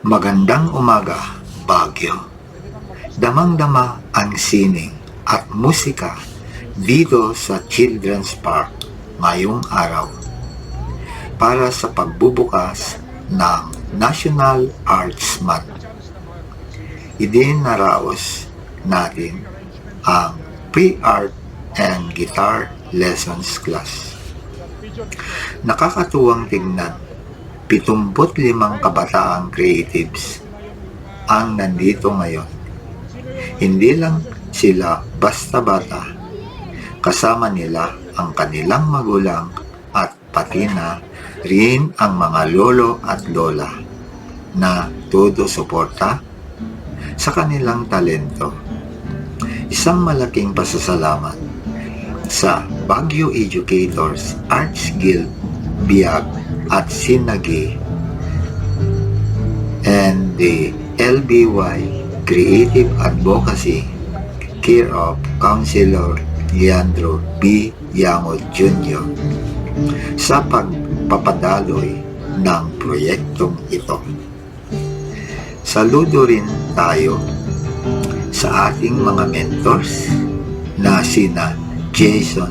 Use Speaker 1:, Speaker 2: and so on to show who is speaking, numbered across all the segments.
Speaker 1: Magandang umaga, Baguio. Damang-dama ang sining at musika dito sa Children's Park ngayong araw para sa pagbubukas ng National Arts Month. Idinaraos natin ang pre-art and guitar lessons class. Nakakatuwang tingnan, 75 kabataang creatives ang nandito ngayon. Hindi lang sila basta bata, kasama nila ang kanilang magulang at pati na rin ang mga lolo at lola na todo suporta sa kanilang talento. Isang malaking pasasalamat sa Baguio Educators Arts Guild, BIAG at Sinagi and the LBY Creative Advocacy care of Councilor Leandro B. Yangot Jr. sa pagpapadaloy ng proyektong ito. Saludo rin tayo sa ating mga mentors na sina Jason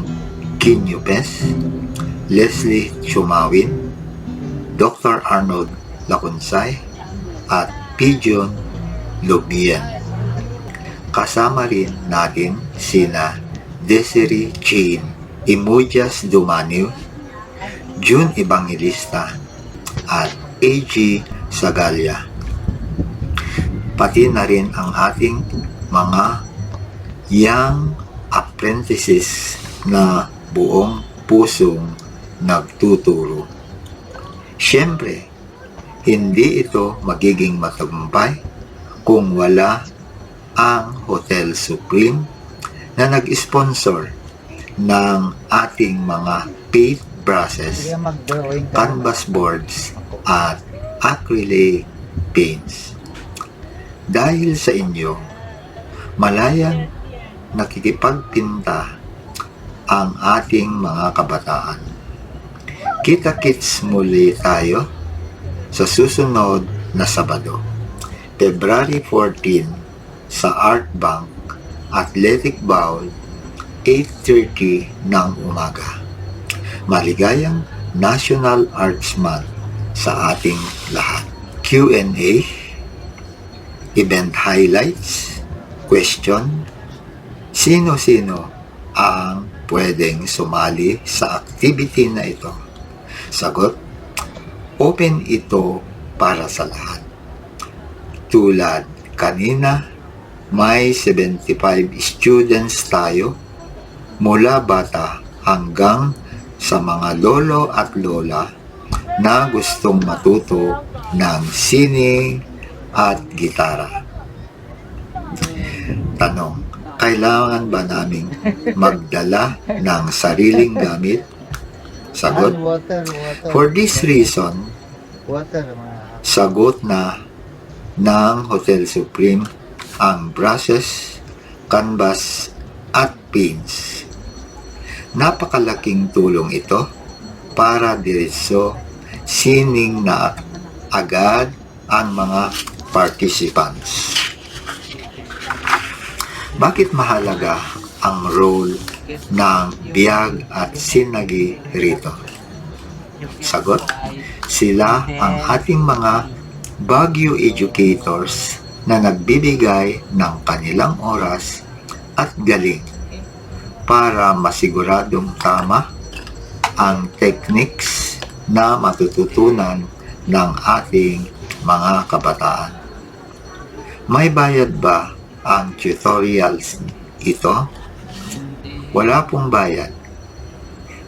Speaker 1: Quiñupes, Leslie Chumawin, Dr. Arnold Lacunsay at Pigeon Lubian. Kasama rin natin sina Desiree Chin, Imujas Dumaniw, June Evangelista at A.G. Sagalia. Pati na rin ang ating mga young apprentices na buong pusong nagtuturo. Siyempre, hindi ito magiging matagumpay kung wala ang Hotel Supreme na nag-sponsor ng ating mga paint brushes, canvas boards at acrylic paints. Dahil sa inyo, malayang nakikipagpinta ang ating mga kabataan. Kita-kits muli tayo sa susunod na Sabado, February 14 sa Art Bank Athletic Bowl, 8:30 ng umaga. Maligayang National Arts Month sa ating lahat. Q&A, event highlights, question, sino-sino ang pwedeng sumali sa activity na ito? Sagot, open ito para sa lahat. Tulad kanina, may 75 students tayo mula bata hanggang sa mga lolo at lola na gustong matuto ng sining at gitara. Tanong, kailangan ba naming magdala ng sariling gamit? Sagot, for this reason, sagot na ng Hotel Supreme ang brushes, canvas at paints. Napakalaking tulong ito para diretso sining na agad ang mga participants. Bakit mahalaga ang role ng BIAG at Sinagi rito? Sagot, sila ang ating mga Baguio educators na nagbibigay ng kanilang oras at galing para masiguradong tama ang techniques na matututunan ng ating mga kabataan. May bayad ba ang tutorials ito? Wala pong bayad.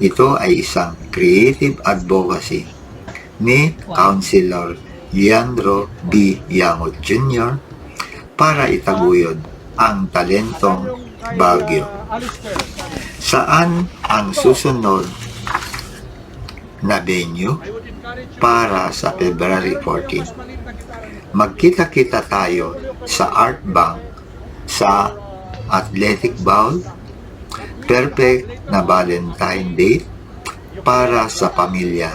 Speaker 1: Ito ay isang creative advocacy ni Councilor Leandro B. Yangot Jr. para itaguyod ang talentong Baguio. Saan ang susunod na venue para sa February 14? Magkita-kita tayo sa Art Bank sa Athletic Bowl. Perfect na Valentine Day para sa pamilya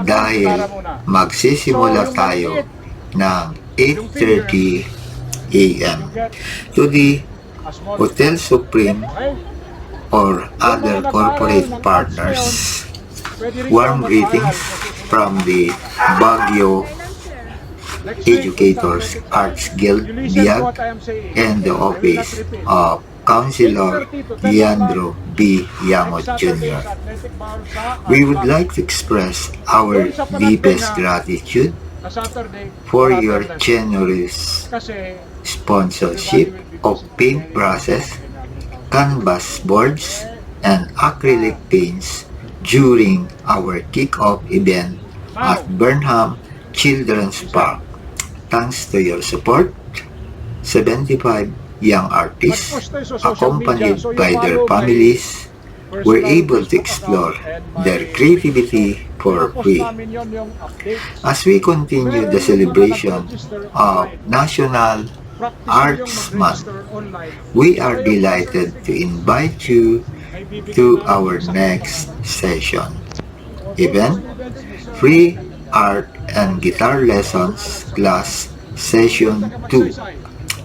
Speaker 1: dahil magsisimula tayo ng 8:30 a.m. to the Hotel Supreme or other corporate partners. Warm greetings from the Baguio Educators Arts Guild BIAG and the office of Councilor Leandro B. Yamot Jr. We would like to express our deepest gratitude for your generous sponsorship of paint brushes, canvas boards, and acrylic paints during our kick-off event at Burnham Children's Park. Thanks to your support, 75 young artists, accompanied by their families, were able to explore their creativity for free. As we continue the celebration of National Arts Month, we are delighted to invite you to our next session. Event, Free Art and Guitar Lessons Class Session 2.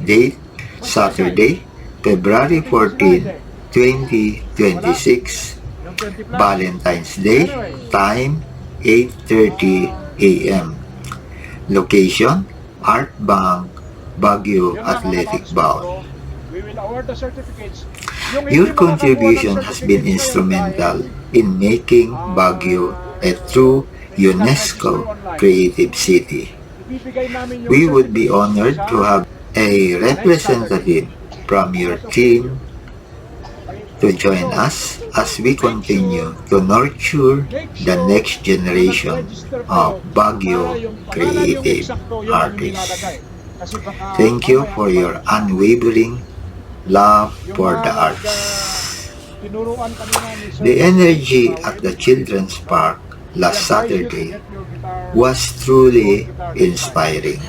Speaker 1: Date, Saturday, February 14, 2026. Valentine's Day. Time, 8:30 a.m. Location, Art Bank, Baguio Athletic Bowl. Your contribution has been instrumental in making Baguio a true UNESCO Creative City. We would be honored to have a representative from your team to join us as we continue to nurture the next generation of Baguio creative artists. Thank you for your unwavering love for the arts. The energy at the Children's Park last Saturday was truly inspiring.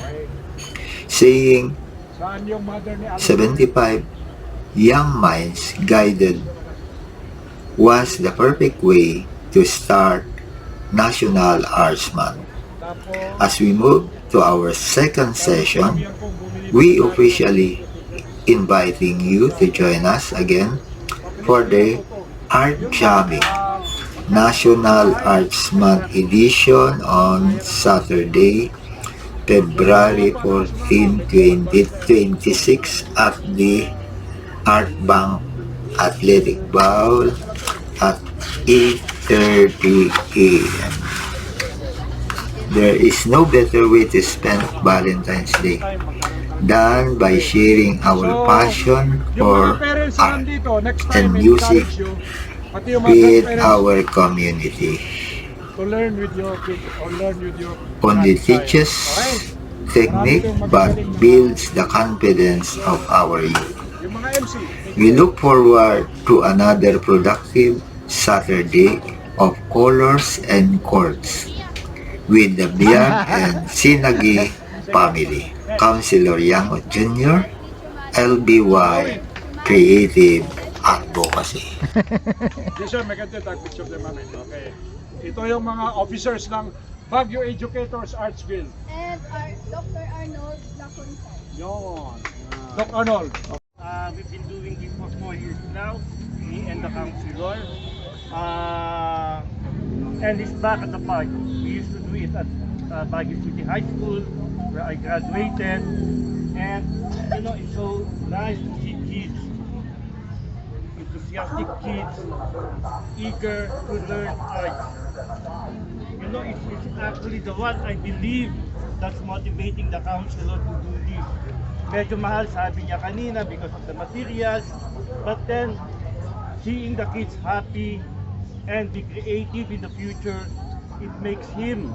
Speaker 1: Seeing 75 young minds guided was the perfect way to start National Arts Month. As we move to our second session, we officially inviting you to join us again for the Art Jamming National Arts Month edition on Saturday, February 14, 2026 at the Art Bank Athletic Bowl at 8:30 a.m. There is no better way to spend Valentine's Day than by sharing our passion for art and music with our community. Only teaches technique but builds the confidence of our youth. We look forward to another productive Saturday of colors and chords with the Biag and Sinagi family. Councilor Yamot Jr., LBY Creative Advocacy.
Speaker 2: Yes sir, maganda tag picture of the moment. Okay. Ito yung mga officers ng Baguio Educators Arts Guild.
Speaker 3: And Dr. Arnold Lacontal.
Speaker 2: Yon. Doc Arnold.
Speaker 4: We've been doing this for 4 years now, me and the councilor. And it's back at the park. We used to do it at Baguio City High School, where I graduated. And you know, it's so nice to see kids, enthusiastic kids, eager to learn art. You know, it's actually the one I believe that's motivating the councilor to do this. Medyo mahal, sabi niya kanina, because of the materials. But then, seeing the kids happy and be creative in the future, it makes him,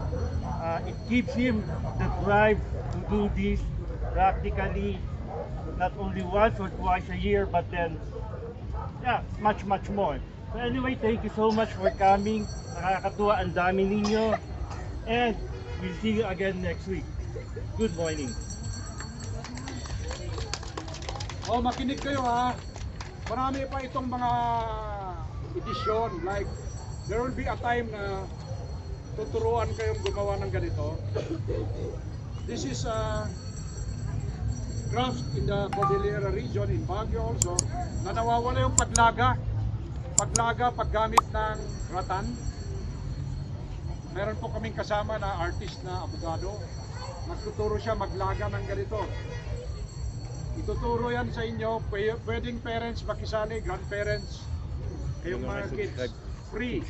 Speaker 4: it gives him the drive to do this practically, not only once or twice a year, but then, yeah, much more. So anyway, thank you so much for coming. Nakakatuwa, ang dami ninyo. And we'll see you again next week. Good morning.
Speaker 2: Oh, makinig kayo ha. Marami pa itong mga edisyon. Like, there will be a time na tuturuan kayong gumawa ng ganito. This is a craft in the Cordillera region in Baguio also na nawawala yung paglaga. Paggamit ng ratan. Meron po kaming kasama na artist na abogado. Magtuturo siya maglaga ng ganito. Ituturo yan sa inyo, pwedeng parents makisali, grandparents, kayong mga kids. Free.